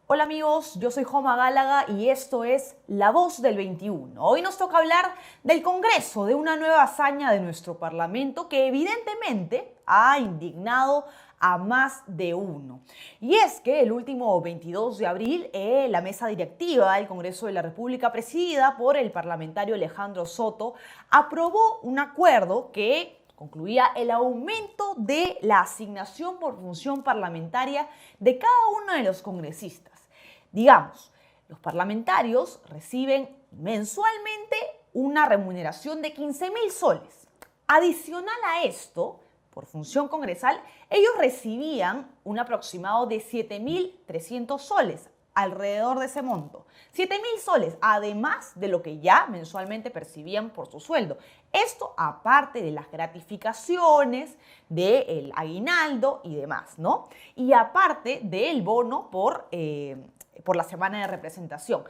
Hola amigos, yo soy Joma Gálaga y esto es La Voz del 21. Hoy nos toca hablar del Congreso, de una nueva hazaña de nuestro Parlamento que evidentemente ha indignado a más de uno. Y es que el último 22 de abril, la mesa directiva del Congreso de la República, presidida por el parlamentario Alejandro Soto, aprobó un acuerdo que concluía el aumento de la asignación por función parlamentaria de cada uno de los congresistas. Digamos, los parlamentarios reciben mensualmente una remuneración de 15.000 soles. Adicional a esto, por función congresal, ellos recibían un aproximado de 7.300 soles, alrededor de ese monto. 7.000 soles, además de lo que ya mensualmente percibían por su sueldo. Esto aparte de las gratificaciones, del aguinaldo y demás, ¿no? Y aparte del bono por la semana de representación.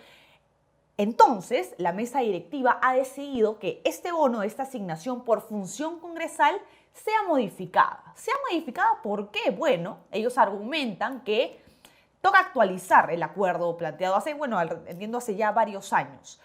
Entonces, la mesa directiva ha decidido que este bono, esta asignación por función congresal, sea modificada. ¿Sea modificada por qué? Bueno, ellos argumentan que toca actualizar el acuerdo planteado entiendo hace ya varios años.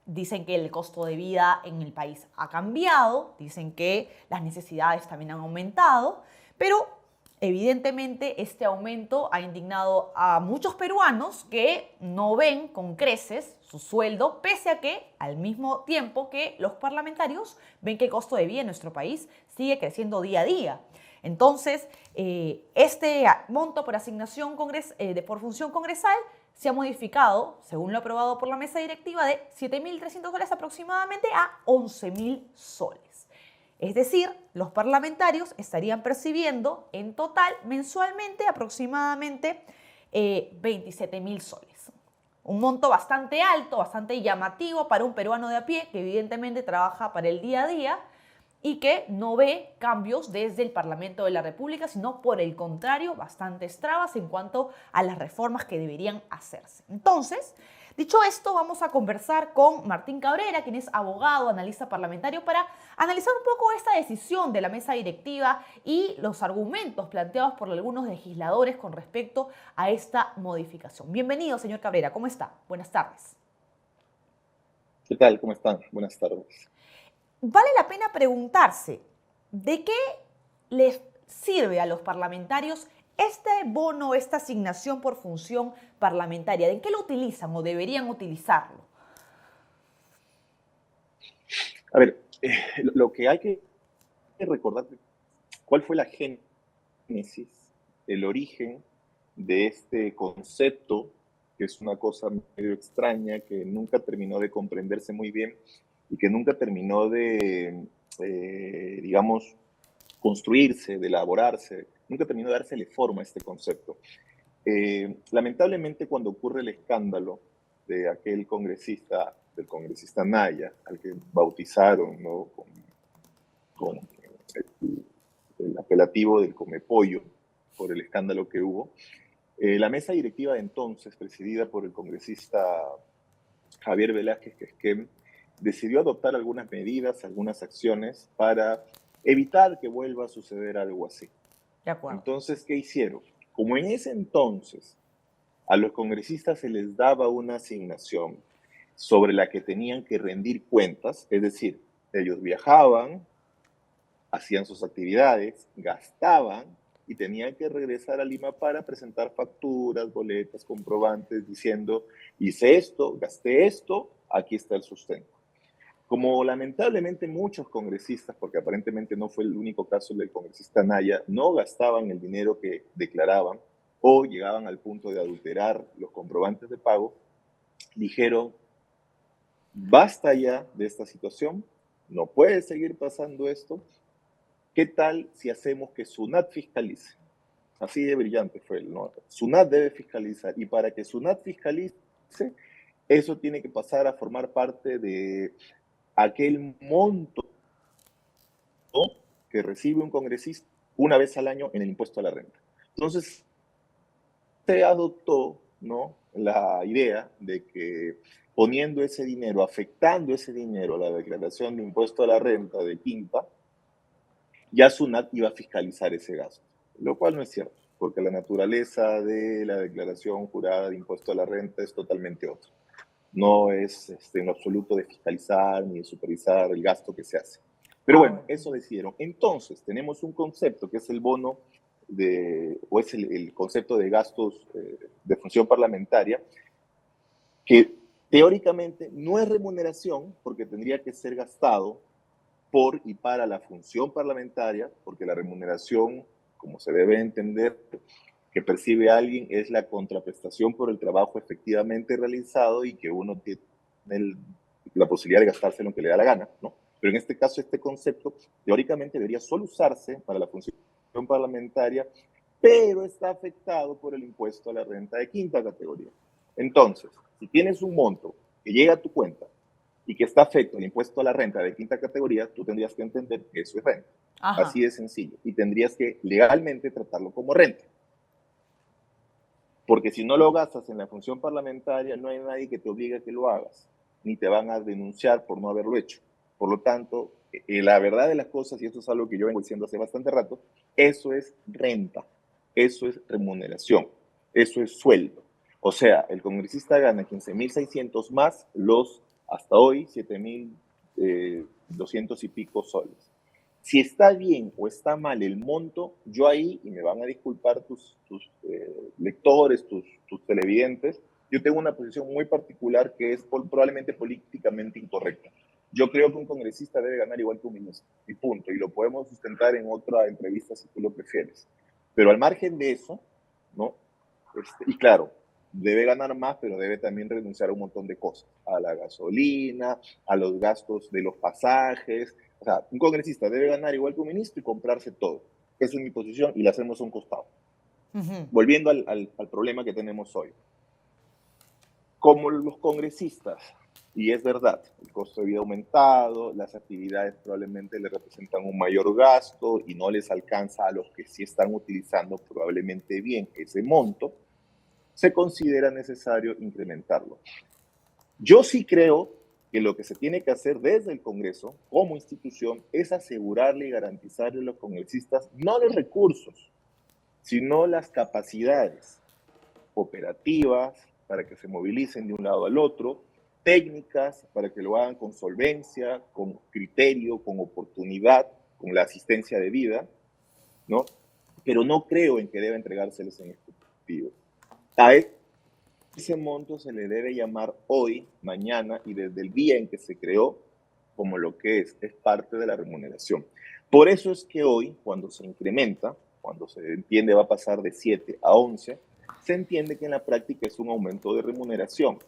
Dicen que el costo de vida en el país ha cambiado, dicen que las necesidades también han aumentado, pero evidentemente este aumento ha indignado a muchos peruanos que no ven con creces su sueldo, pese a que al mismo tiempo que los parlamentarios ven que el costo de vida en nuestro país sigue creciendo día a día. Entonces, este monto por asignación por función congresal se ha modificado, según lo aprobado por la mesa directiva, de 7.300 soles aproximadamente a 11.000 soles. Es decir, los parlamentarios estarían percibiendo en total mensualmente aproximadamente 27.000 soles. Un monto bastante alto, bastante llamativo para un peruano de a pie que evidentemente trabaja para el día a día y que no ve cambios desde el Parlamento de la República, sino por el contrario, bastantes trabas en cuanto a las reformas que deberían hacerse. Entonces, dicho esto, vamos a conversar con Martín Cabrera, quien es abogado, analista parlamentario, para analizar un poco esta decisión de la mesa directiva y los argumentos planteados por algunos legisladores con respecto a esta modificación. Bienvenido, señor Cabrera, ¿cómo está? Buenas tardes. ¿Qué tal? ¿Cómo están? Buenas tardes. Vale la pena preguntarse, ¿de qué les sirve a los parlamentarios este bono, esta asignación por función parlamentaria? ¿De qué lo utilizan o deberían utilizarlo? A ver, lo que hay que recordar, ¿cuál fue la génesis, el origen de este concepto, que es una cosa medio extraña, que nunca terminó de comprenderse muy bien y que nunca terminó de, digamos, construirse, de elaborarse, nunca terminó de dársele forma a este concepto? Lamentablemente, cuando ocurre el escándalo de aquel congresista, del congresista Naya, al que bautizaron, ¿no?, con el apelativo del Comepollo, por el escándalo que hubo, la mesa directiva de entonces, presidida por el congresista Javier Velázquez Quesquem, decidió adoptar algunas medidas, algunas acciones para evitar que vuelva a suceder algo así. De acuerdo. Entonces, ¿qué hicieron? Como en ese entonces a los congresistas se les daba una asignación sobre la que tenían que rendir cuentas, es decir, ellos viajaban, hacían sus actividades, gastaban y tenían que regresar a Lima para presentar facturas, boletas, comprobantes, diciendo, hice esto, gasté esto, aquí está el sustento. Como lamentablemente muchos congresistas, porque aparentemente no fue el único caso del congresista Naya, no gastaban el dinero que declaraban o llegaban al punto de adulterar los comprobantes de pago, dijeron, basta ya de esta situación, no puede seguir pasando esto, ¿qué tal si hacemos que SUNAT fiscalice? Así de brillante fue el nota. SUNAT debe fiscalizar y para que SUNAT fiscalice, eso tiene que pasar a formar parte de aquel monto que recibe un congresista una vez al año en el impuesto a la renta. Entonces, se adoptó, ¿no?, la idea de que poniendo ese dinero, afectando ese dinero a la declaración de impuesto a la renta de Quinta, ya SUNAT iba a fiscalizar ese gasto, lo cual no es cierto. porque la naturaleza de la declaración jurada de impuesto a la renta es totalmente otra. No es en lo absoluto de fiscalizar ni de supervisar el gasto que se hace. Pero bueno, Ahora. eso decidieron. Entonces, tenemos un concepto que es el bono o es el concepto de gastos de función parlamentaria, que teóricamente no es remuneración, porque tendría que ser gastado por y para la función parlamentaria, porque la remuneración, como se debe entender, que percibe alguien es la contraprestación por el trabajo efectivamente realizado y que uno tiene la posibilidad de gastarse lo que le da la gana, ¿no? Pero en este caso, este concepto teóricamente debería solo usarse para la función parlamentaria, pero está afectado por el impuesto a la renta de quinta categoría. Entonces, si tienes un monto que llega a tu cuenta y que está afecto al impuesto a la renta de quinta categoría, tú tendrías que entender que eso es renta. Así Ajá. de sencillo. Y tendrías que legalmente tratarlo como renta. Porque si no lo gastas en la función parlamentaria, no hay nadie que te obligue a que lo hagas, ni te van a denunciar por no haberlo hecho. Por lo tanto, la verdad de las cosas, y esto es algo que yo vengo diciendo hace bastante rato, eso es renta, eso es remuneración, eso es sueldo. O sea, el congresista gana 15.600 más los, hasta hoy, 7.200 y pico soles. Si está bien o está mal el monto, yo ahí, y me van a disculpar tus lectores, tus televidentes, yo tengo una posición muy particular que es probablemente políticamente incorrecta. Yo creo que un congresista debe ganar igual que un ministro, y punto. Y lo podemos sustentar en otra entrevista si tú lo prefieres. Pero al margen de eso, ¿no? Y claro, debe ganar más, pero debe también renunciar a un montón de cosas, a la gasolina, a los gastos de los pasajes. O sea, un congresista debe ganar igual que un ministro y comprarse todo. Esa es mi posición y la hacemos a un costado. Ujú. Volviendo al problema que tenemos hoy. Como los congresistas, y es verdad, el costo de vida ha aumentado, las actividades probablemente le representan un mayor gasto y no les alcanza a los que sí están utilizando probablemente bien ese monto, se considera necesario incrementarlo. Yo sí creo que lo que se tiene que hacer desde el Congreso como institución es asegurarle y garantizarle a los congresistas no los recursos, sino las capacidades operativas para que se movilicen de un lado al otro, técnicas para que lo hagan con solvencia, con criterio, con oportunidad, con la asistencia debida, ¿no? Pero no creo en que deba entregárseles en ejecutivo. A ese monto se le debe llamar hoy, mañana y desde el día en que se creó como lo que es parte de la remuneración. Por eso es que hoy, cuando se incrementa, cuando se entiende va a pasar de 7 a 11, se entiende que en la práctica es un aumento de remuneración.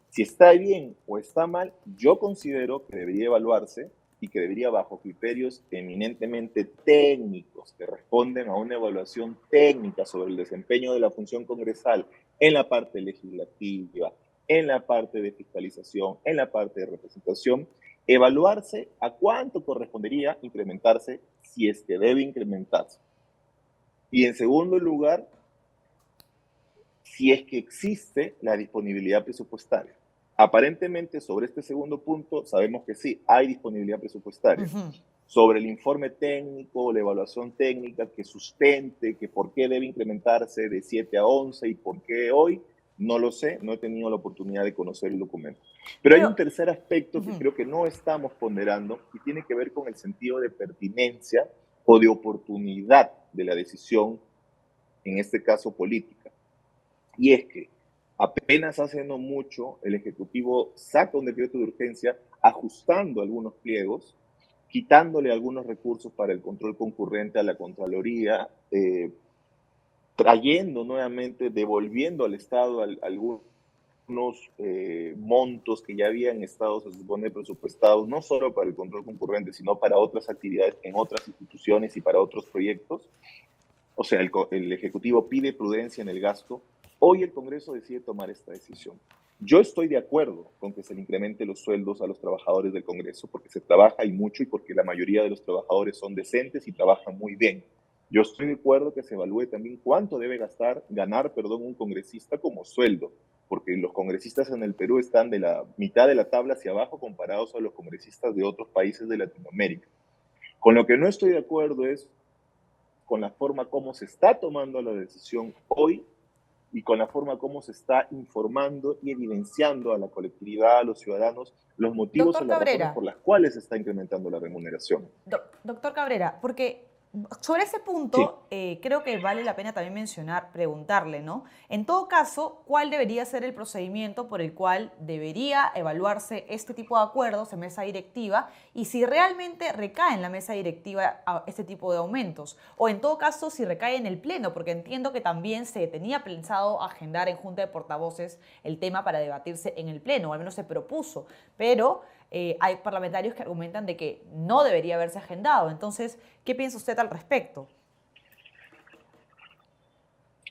Si está bien o está mal, yo considero que debería evaluarse y que debería bajo criterios eminentemente técnicos que responden a una evaluación técnica sobre el desempeño de la función congresal en la parte legislativa, en la parte de fiscalización, en la parte de representación, evaluarse a cuánto correspondería incrementarse si es que debe incrementarse. Y en segundo lugar, si es que existe la disponibilidad presupuestaria. Aparentemente, sobre este segundo punto, sabemos que sí, hay disponibilidad presupuestaria. Ujú. Sobre el informe técnico, la evaluación técnica que sustente que por qué debe incrementarse de 7 a 11 y por qué hoy, no lo sé, no he tenido la oportunidad de conocer el documento. Pero hay Pero, un tercer aspecto que ujú, creo que no estamos ponderando y tiene que ver con el sentido de pertinencia o de oportunidad de la decisión, en este caso política. Y es que apenas hace no mucho el Ejecutivo saca un decreto de urgencia ajustando algunos pliegos, quitándole algunos recursos para el control concurrente a la Contraloría, trayendo nuevamente, devolviendo al Estado algunos montos que ya habían estado, se supone, presupuestados, no solo para el control concurrente, sino para otras actividades en otras instituciones y para otros proyectos. O sea, el Ejecutivo pide prudencia en el gasto. Hoy el Congreso decide tomar esta decisión. Yo estoy de acuerdo con que se le incremente los sueldos a los trabajadores del Congreso porque se trabaja y mucho y porque la mayoría de los trabajadores son decentes y trabajan muy bien. Yo estoy de acuerdo que se evalúe también cuánto debe ganar, un congresista como sueldo, porque los congresistas en el Perú están de la mitad de la tabla hacia abajo comparados a los congresistas de otros países de Latinoamérica. Con lo que no estoy de acuerdo es con la forma como se está tomando la decisión hoy y con la forma como se está informando y evidenciando a la colectividad, a los ciudadanos, los motivos o Doctor las razones Cabrera, por las cuales se está incrementando la remuneración. Doctor Cabrera, porque sobre ese Sí. punto creo que vale la pena también mencionar, preguntarle, ¿no? En todo caso, ¿cuál debería ser el procedimiento por el cual debería evaluarse este tipo de acuerdos en mesa directiva y si realmente recae en la mesa directiva este tipo de aumentos? O en todo caso, si recae en el Pleno, porque entiendo que también se tenía pensado agendar en Junta de Portavoces el tema para debatirse en el Pleno, o al menos se propuso, pero hay parlamentarios que argumentan de que no debería haberse agendado. Entonces, ¿qué piensa usted al respecto?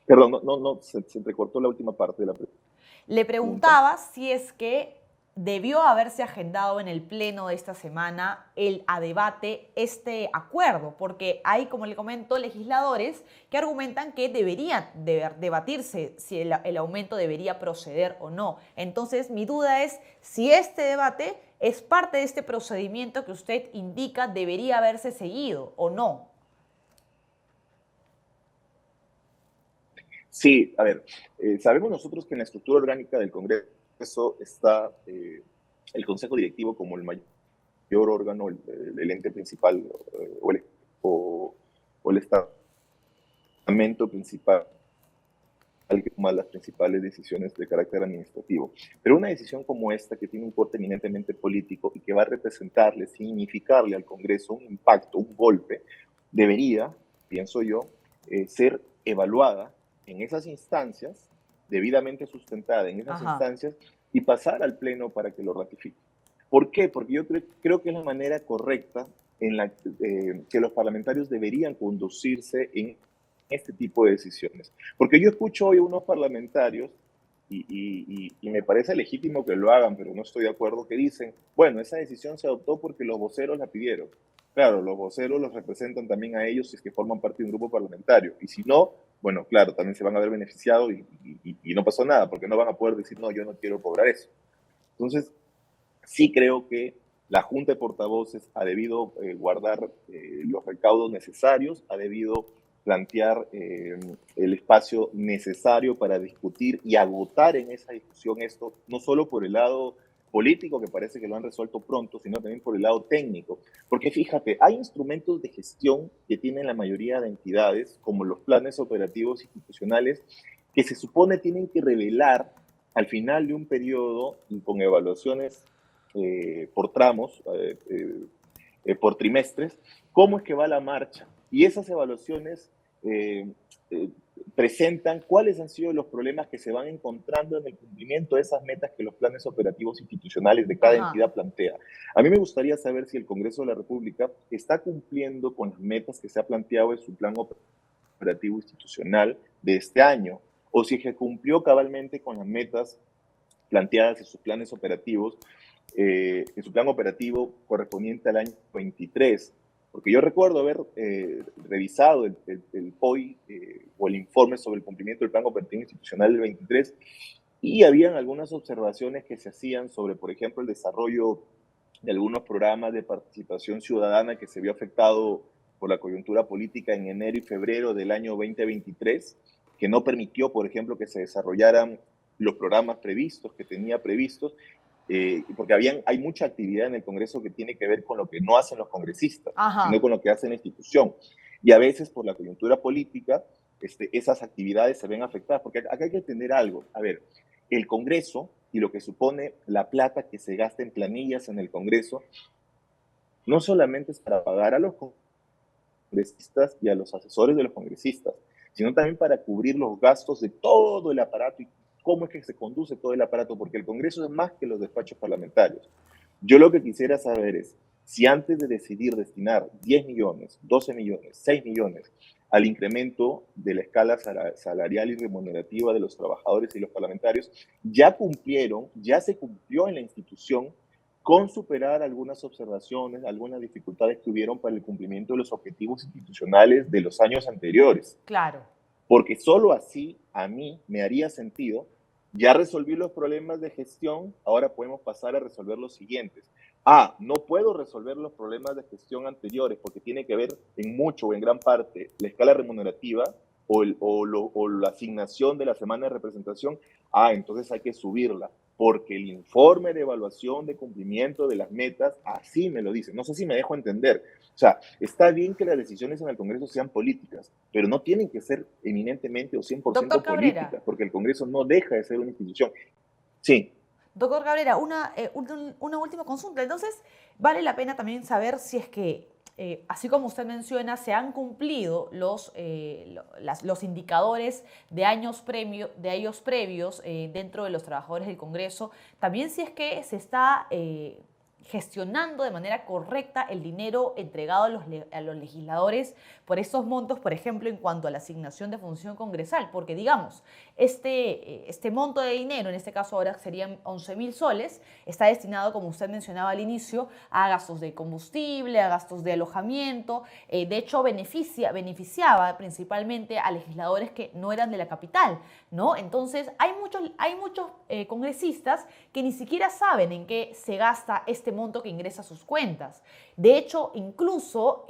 Perdón, se entrecortó la última parte de la Le pregunta. preguntaba si es que debió haberse agendado en el pleno de esta semana a debate este acuerdo, porque hay, como le comento, legisladores que argumentan que debería debatirse si el aumento debería proceder o no. Entonces, mi duda es si este debate es parte de este procedimiento que usted indica debería haberse seguido o no. Sí, a ver, sabemos nosotros que en la estructura orgánica del Congreso está el Consejo Directivo como el mayor órgano, el ente principal o, o el estamento principal que toma las principales decisiones de carácter administrativo. Pero una decisión como esta, que tiene un corte eminentemente político y que va a representarle, significarle al Congreso un impacto, un golpe, debería, pienso yo, ser evaluada en esas instancias, debidamente sustentada en esas Ajá. instancias, y pasar al Pleno para que lo ratifique. ¿Por qué? Porque yo creo que es la manera correcta en la que los parlamentarios deberían conducirse en este tipo de decisiones. Porque yo escucho hoy a unos parlamentarios y me parece legítimo que lo hagan, pero no estoy de acuerdo, que dicen, bueno, esa decisión se adoptó porque los voceros la pidieron. Claro, los voceros los representan también a ellos si es que forman parte de un grupo parlamentario. Y si no, bueno, claro, también se van a ver beneficiados y no pasó nada, porque no van a poder decir, no, yo no quiero cobrar eso. Entonces, sí creo que la Junta de Portavoces ha debido guardar los recaudos necesarios, ha debido plantear el espacio necesario para discutir y agotar en esa discusión esto, no solo por el lado político, que parece que lo han resuelto pronto, sino también por el lado técnico. Porque fíjate, hay instrumentos de gestión que tienen la mayoría de entidades, como los planes operativos institucionales, que se supone tienen que revelar al final de un periodo y con evaluaciones por tramos, por trimestres, cómo es que va la marcha. Y esas evaluaciones eh, eh, presentan cuáles han sido los problemas que se van encontrando en el cumplimiento de esas metas que los planes operativos institucionales de cada Ajá. entidad plantea. A mí me gustaría saber si el Congreso de la República está cumpliendo con las metas que se ha planteado en su plan operativo institucional de este año, o si se cumplió cabalmente con las metas planteadas en sus planes operativos, en su plan operativo correspondiente al año 23. Porque yo recuerdo haber revisado el POI o el informe sobre el cumplimiento del plan operativo institucional del 23 y habían algunas observaciones que se hacían sobre, por ejemplo, el desarrollo de algunos programas de participación ciudadana que se vio afectado por la coyuntura política en enero y febrero del año 2023, que no permitió, por ejemplo, que se desarrollaran los programas previstos, que tenía previstos, porque hay mucha actividad en el Congreso que tiene que ver con lo que no hacen los congresistas, sino Ajá. con lo que hace la institución. Y a veces, por la coyuntura política, esas actividades se ven afectadas, porque acá hay que entender algo. A ver, el Congreso y lo que supone la plata que se gasta en planillas en el Congreso, no solamente es para pagar a los congresistas y a los asesores de los congresistas, sino también para cubrir los gastos de todo el aparato y cómo es que se conduce todo el aparato, porque el Congreso es más que los despachos parlamentarios. Yo lo que quisiera saber es si antes de decidir destinar 10 millones, 12 millones, 6 millones al incremento de la escala salarial y remunerativa de los trabajadores y los parlamentarios, ya cumplieron, ya se cumplió en la institución con superar algunas observaciones, algunas dificultades que hubieron para el cumplimiento de los objetivos institucionales de los años anteriores. Claro. Porque solo así a mí me haría sentido Ya resolví los problemas de gestión, ahora podemos pasar a resolver los siguientes. No puedo resolver los problemas de gestión anteriores porque tiene que ver en mucho o en gran parte la escala remunerativa o la asignación de la semana de representación. Entonces hay que subirla porque el informe de evaluación de cumplimiento de las metas así me lo dice. No sé si me dejo entender. O sea, está bien que las decisiones en el Congreso sean políticas, pero no tienen que ser eminentemente o Doctor 100% Cabrera, políticas, porque el Congreso no deja de ser una institución. Sí, Doctor Cabrera, una última consulta. Entonces, vale la pena también saber si es que, así como usted menciona, se han cumplido los indicadores de años previos dentro de los trabajadores del Congreso. También si es que se está gestionando de manera correcta el dinero entregado a los legisladores por estos montos, por ejemplo, en cuanto a la asignación de función congresal, porque digamos, este monto de dinero, en este caso ahora serían 11.000 soles, está destinado, como usted mencionaba al inicio, a gastos de combustible, a gastos de alojamiento, de hecho beneficiaba principalmente a legisladores que no eran de la capital, ¿no? Entonces hay muchos congresistas que ni siquiera saben en qué se gasta este monto que ingresa a sus cuentas. De hecho, incluso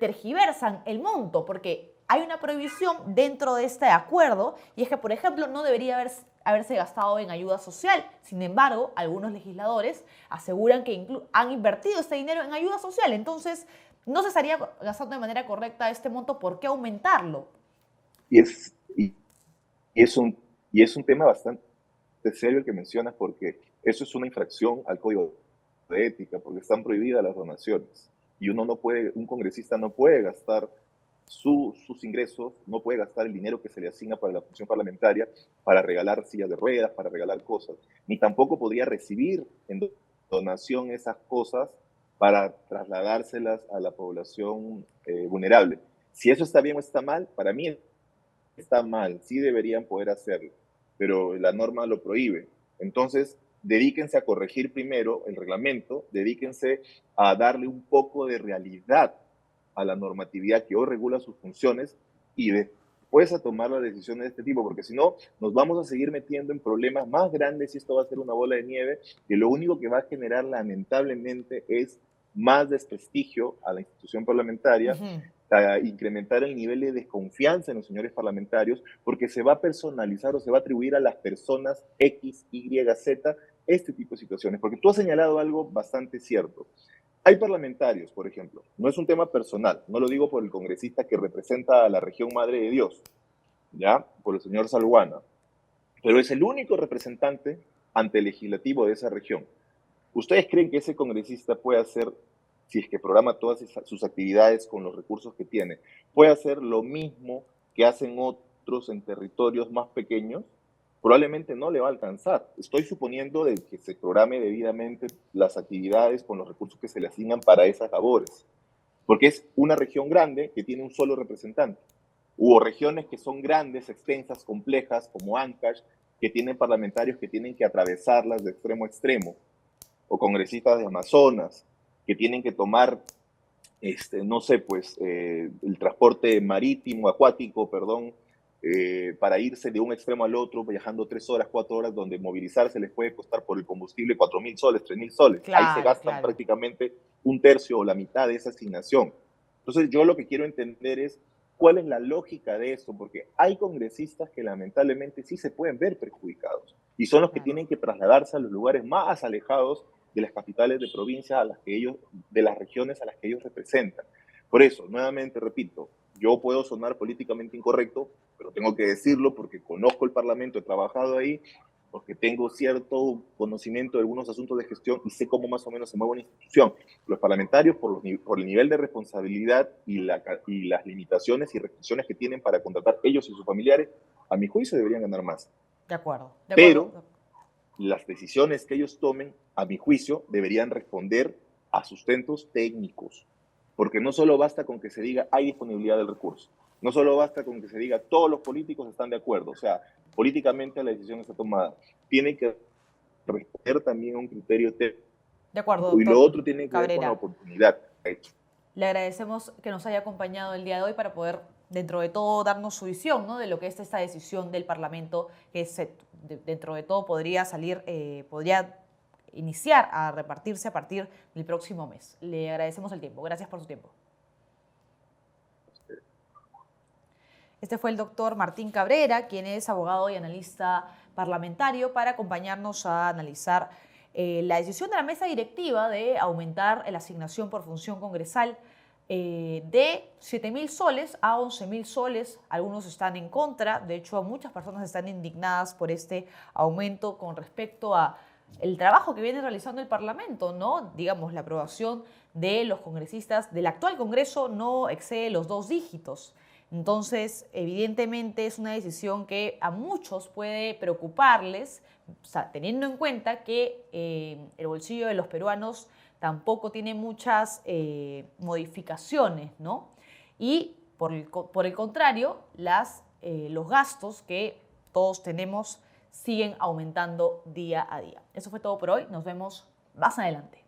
tergiversan el monto porque hay una prohibición dentro de este acuerdo y es que, por ejemplo, no debería haberse gastado en ayuda social. Sin embargo, algunos legisladores aseguran que han invertido este dinero en ayuda social. Entonces, no se estaría gastando de manera correcta este monto. ¿Por qué aumentarlo? y es, y, y es un, y es un tema bastante serio el que mencionas porque eso es una infracción al código de ética, porque están prohibidas las donaciones. Y un congresista no puede gastar sus ingresos, no puede gastar el dinero que se le asigna para la función parlamentaria para regalar sillas de ruedas, para regalar cosas, ni tampoco podría recibir en donación esas cosas para trasladárselas a la población vulnerable. Si eso está bien o está mal, para mí está mal, sí deberían poder hacerlo, pero la norma lo prohíbe. Entonces, dedíquense a corregir primero el reglamento, dedíquense a darle un poco de realidad a la normatividad que hoy regula sus funciones y después a tomar las decisiones de este tipo, porque si no, nos vamos a seguir metiendo en problemas más grandes y esto va a ser una bola de nieve que lo único que va a generar lamentablemente es más desprestigio a la institución parlamentaria, Ujú. a incrementar el nivel de desconfianza en los señores parlamentarios, porque se va a personalizar o se va a atribuir a las personas X, Y, Z este tipo de situaciones. Porque tú has señalado algo bastante cierto. Hay parlamentarios, por ejemplo, no es un tema personal, no lo digo por el congresista que representa a la región Madre de Dios, ¿ya? Por el señor Salguana, pero es el único representante ante el legislativo de esa región. ¿Ustedes creen que ese congresista puede hacer, si es que programa todas sus actividades con los recursos que tiene, puede hacer lo mismo que hacen otros en territorios más pequeños? Probablemente no le va a alcanzar. Estoy suponiendo de que se programe debidamente las actividades con los recursos que se le asignan para esas labores, porque es una región grande que tiene un solo representante. Hubo regiones que son grandes, extensas, complejas, como Ancash, que tienen parlamentarios que tienen que atravesarlas de extremo a extremo, o congresistas de Amazonas que tienen que tomar, no sé, pues el transporte marítimo, acuático, perdón, para irse de un extremo al otro, viajando 3 horas, 4 horas, donde movilizarse les puede costar por el combustible 4.000 soles, 3.000 soles. Ahí se Claro, gastan claro. prácticamente un tercio o la mitad de esa asignación. Entonces, yo lo que quiero entender es cuál es la lógica de esto, porque hay congresistas que lamentablemente sí se pueden ver perjudicados y son los que Claro. tienen que trasladarse a los lugares más alejados de las capitales de provincia de las regiones a las que ellos representan. Por eso, nuevamente repito, yo puedo sonar políticamente incorrecto, pero tengo que decirlo porque conozco el Parlamento, he trabajado ahí, porque tengo cierto conocimiento de algunos asuntos de gestión y sé cómo más o menos se mueve una institución. Los parlamentarios, por el nivel de responsabilidad y las limitaciones y restricciones que tienen para contratar ellos y sus familiares, a mi juicio deberían ganar más. De acuerdo, de acuerdo. Pero las decisiones que ellos tomen, a mi juicio, deberían responder a sustentos técnicos, porque no solo basta con que se diga hay disponibilidad del recurso, no solo basta con que se diga todos los políticos están de acuerdo, o sea, políticamente la decisión está tomada, tiene que responder también a un criterio técnico De acuerdo, y lo doctor otro tiene que ver con la Cabrera. oportunidad. Le agradecemos que nos haya acompañado el día de hoy para poder dentro de todo, darnos su visión, ¿no?, de lo que es esta decisión del Parlamento, que dentro de todo podría iniciar a repartirse a partir del próximo mes. Le agradecemos el tiempo. Gracias por su tiempo. Este fue el doctor Martín Cabrera, quien es abogado y analista parlamentario, para acompañarnos a analizar la decisión de la mesa directiva de aumentar la asignación por función congresal de 7.000 soles a 11.000 soles. Algunos están en contra, de hecho muchas personas están indignadas por este aumento con respecto a el trabajo que viene realizando el Parlamento, ¿no? Digamos, la aprobación de los congresistas del actual Congreso no excede los 2 dígitos. Entonces, evidentemente es una decisión que a muchos puede preocuparles, o sea, teniendo en cuenta que el bolsillo de los peruanos tampoco tiene muchas modificaciones, ¿no? Y por el contrario, los gastos que todos tenemos siguen aumentando día a día. Eso fue todo por hoy. Nos vemos más adelante.